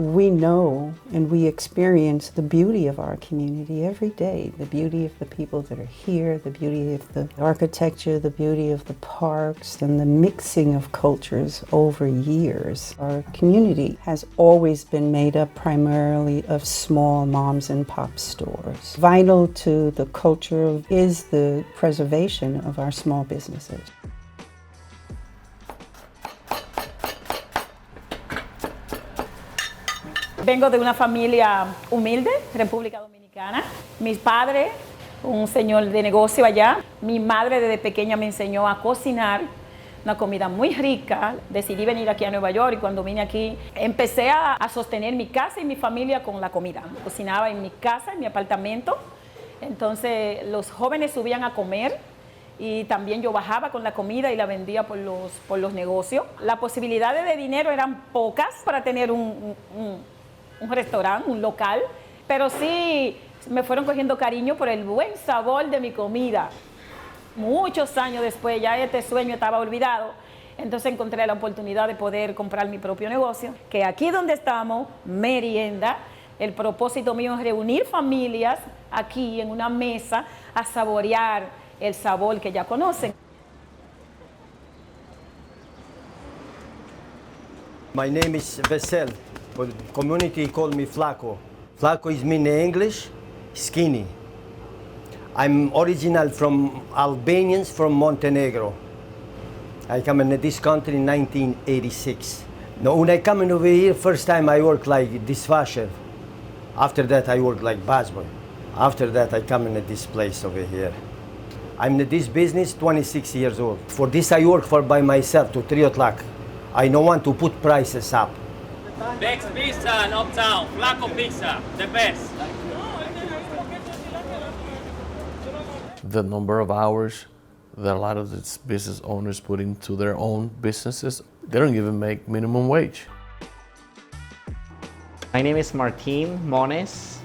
We know and we experience the beauty of our community every day, the beauty of the people that are here, the beauty of the architecture, the beauty of the parks, and the mixing of cultures over years. Our community has always been made up primarily of small moms and pop stores. Vital to the culture is the preservation of our small businesses. Vengo de una familia humilde, República Dominicana. Mis padres, un señor de negocio allá. Mi madre desde pequeña me enseñó a cocinar una comida muy rica. Decidí venir aquí a Nueva York y cuando vine aquí empecé a sostener mi casa y mi familia con la comida. Cocinaba en mi casa, en mi apartamento. Entonces los jóvenes subían a comer y también yo bajaba con la comida y la vendía por los negocios. Las posibilidades de dinero eran pocas para tener un restaurante, un local, pero sí me fueron cogiendo cariño por el buen sabor de mi comida. Muchos años después ya este sueño estaba olvidado, entonces encontré la oportunidad de poder comprar mi propio negocio, que aquí donde estamos, Merienda, el propósito mío es reunir familias aquí en una mesa a saborear el sabor que ya conocen. My name is Vesel, but community call me Flaco. Flaco is mean in English, skinny. I'm original from Albanians from Montenegro. I come in this country in 1986. Now, when I come in over here, first time I work like dishwasher. After that, I work like busboy. After that, I come in this place over here. I'm in this business 26 years old. For this, I work for by myself to 3 o'clock. I don't want to put prices up. Next pizza in Uptown, Flaco Pizza, the best. The number of hours that a lot of these business owners put into their own businesses, they don't even make minimum wage. My name is Martin Mones.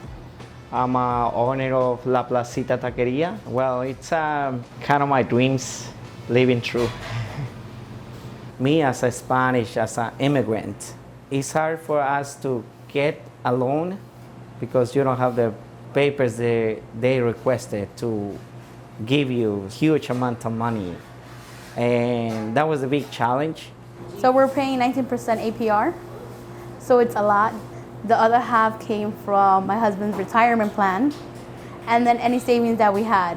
I'm a owner of La Placita Taqueria. Well, it's kind of my dreams living true. Me as a Spanish, as an immigrant, it's hard for us to get a loan because you don't have the papers they requested to give you huge amount of money. And that was a big challenge. So we're paying 19% APR, so it's a lot. The other half came from my husband's retirement plan and then any savings that we had.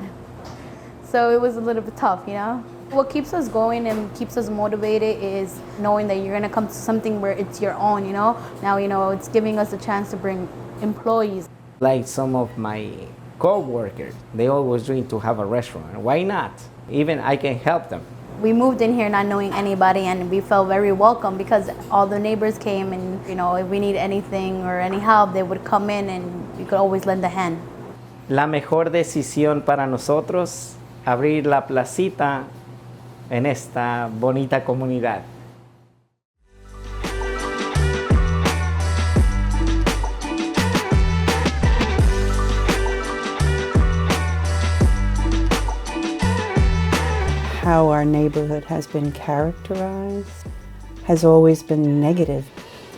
So it was a little bit tough, you know? What keeps us going and keeps us motivated is knowing that you're gonna come to something where it's your own, you know? Now, you know, it's giving us a chance to bring employees. Like some of my co-workers, they always dream to have a restaurant. Why not? Even I can help them. We moved in here not knowing anybody and we felt very welcome because all the neighbors came and, you know, if we need anything or any help, they would come in and we could always lend a hand. La mejor decisión para nosotros, abrir la placita en esta bonita comunidad. How our neighborhood has been characterized has always been negative.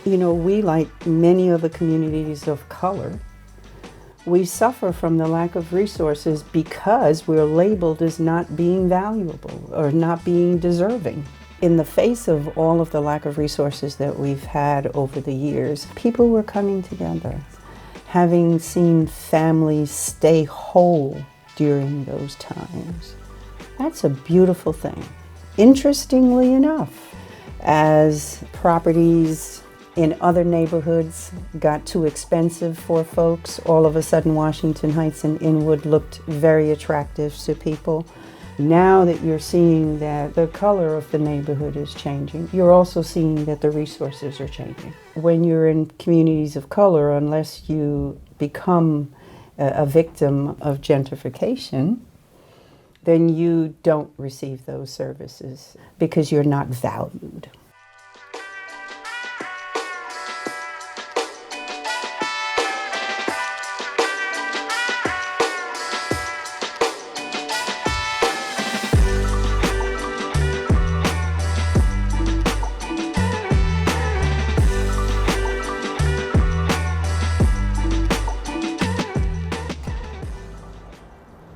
You know, we, like many of the communities of color, we suffer from the lack of resources because we're labeled as not being valuable or not being deserving. In the face of all of the lack of resources that we've had over the years, people were coming together, having seen families stay whole during those times. That's a beautiful thing. Interestingly enough, as properties in other neighborhoods got too expensive for folks, all of a sudden Washington Heights and Inwood looked very attractive to people. Now that you're seeing that the color of the neighborhood is changing, you're also seeing that the resources are changing. When you're in communities of color, unless you become a victim of gentrification, then you don't receive those services because you're not valued.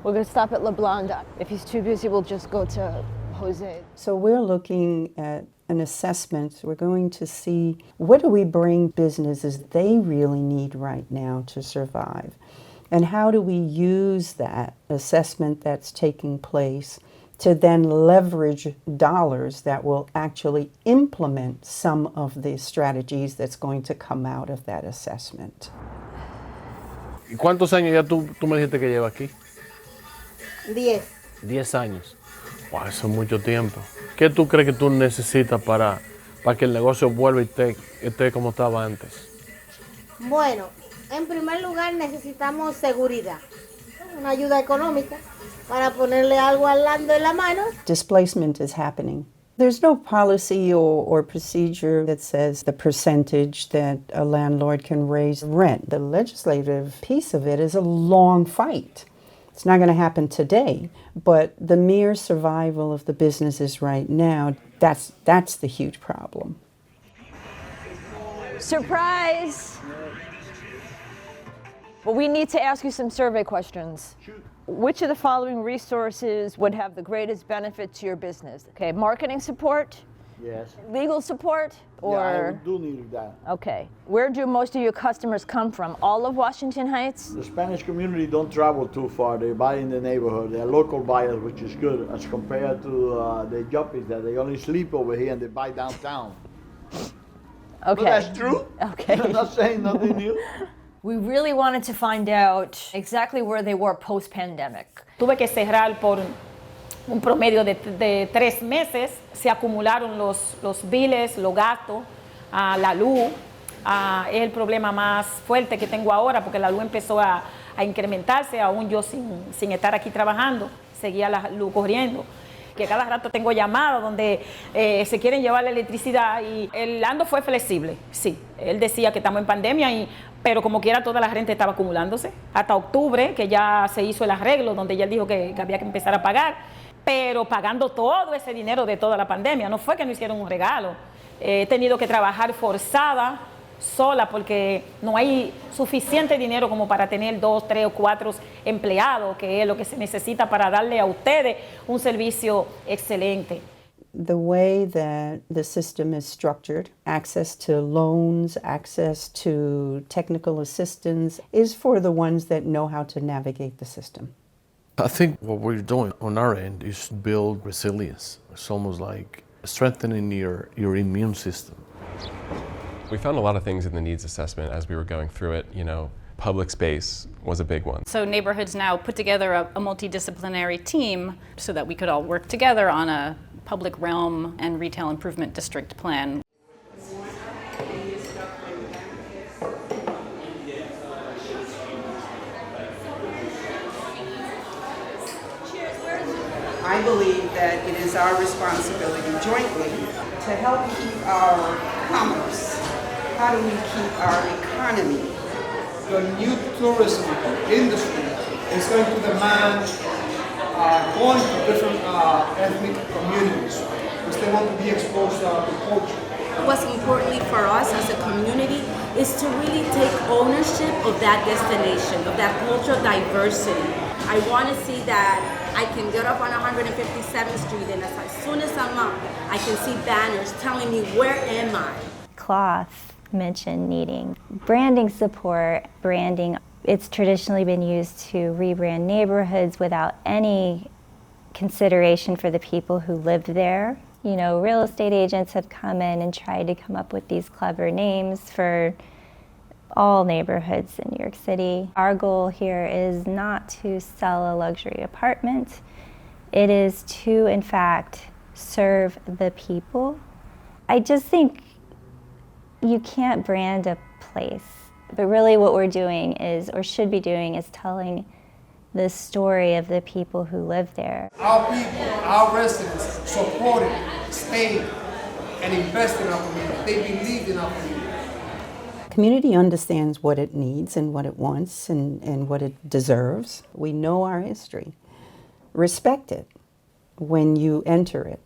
We're going to stop at LeBlanc. If he's too busy, we'll just go to Jose. So we're looking at an assessment. We're going to see what do we bring businesses they really need right now to survive, and how do we use that assessment that's taking place to then leverage dollars that will actually implement some of the strategies that's going to come out of that assessment. ¿Y cuántos años ya tú me dijiste que llevas aquí? 10. 10 años. Wow, eso es mucho tiempo. ¿Qué tú crees que tú necesitas para que el negocio vuelva y esté como estaba antes? Bueno, en primer lugar necesitamos seguridad, una ayuda económica para ponerle algo al lado en la mano. Displacement is happening. There's no policy or procedure that says the percentage that a landlord can raise rent. The legislative piece of it is a long fight. It's not going to happen today, but the mere survival of the businesses right now, that's the huge problem. Surprise! Well, we need to ask you some survey questions. Which of the following resources would have the greatest benefit to your business? Okay, marketing support? Yes. Legal support? Or Yeah, I do need that. okay. Where do most of your customers come from? All of Washington Heights? The Spanish community don't travel too far. They buy in the neighborhood. They're local buyers, which is good as compared to the yuppies that they only sleep over here and they buy downtown. Okay. But that's true. Okay. I'm not saying nothing new. We really wanted to find out exactly where they were post-pandemic. Tuve que cerrar por un promedio de 3 meses. Se acumularon los biles, los gastos, la luz. Es el problema más fuerte que tengo ahora porque la luz empezó a incrementarse, aún yo sin estar aquí trabajando. Seguía la luz corriendo. Que cada rato tengo llamadas donde se quieren llevar la electricidad y el ando fue flexible, sí. Él decía que estamos en pandemia, pero como quiera toda la renta estaba acumulándose. Hasta octubre, que ya se hizo el arreglo, donde ya él dijo que había que empezar a pagar, pero pagando todo ese dinero de toda la pandemia. No fue que no hicieron un regalo. He tenido que trabajar forzada, sola, porque no hay suficiente dinero como para tener 2, 3 o 4 empleados, que es lo que se necesita para darle a ustedes un servicio excelente. The way that the system is structured, access to loans, access to technical assistance, is for the ones that know how to navigate the system. I think what we're doing on our end is build resilience. It's almost like strengthening your immune system. We found a lot of things in the needs assessment as we were going through it. You know, public space was a big one. So neighborhoods now put together a multidisciplinary team so that we could all work together on a public realm and retail improvement district plan. I believe that it is our responsibility jointly to help keep our commerce. How do we keep our economy? The new tourism industry is going to demand going to different ethnic communities because they want to be exposed to culture. What's importantly for us as a community is to really take ownership of that destination, of that cultural diversity. I want to see that I can get up on 157th Street and as soon as I'm up, I can see banners telling me where am I. Cloth mentioned needing branding support. Branding, it's traditionally been used to rebrand neighborhoods without any consideration for the people who lived there. You know, real estate agents have come in and tried to come up with these clever names for all neighborhoods in New York City. Our goal here is not to sell a luxury apartment. It is to, in fact, serve the people. I just think you can't brand a place, but really what we're doing is, or should be doing, is telling the story of the people who live there. Our people, our residents supported, stayed, and invested in our community. They believed in our community. Community understands what it needs and what it wants and what it deserves. We know our history. Respect it when you enter it.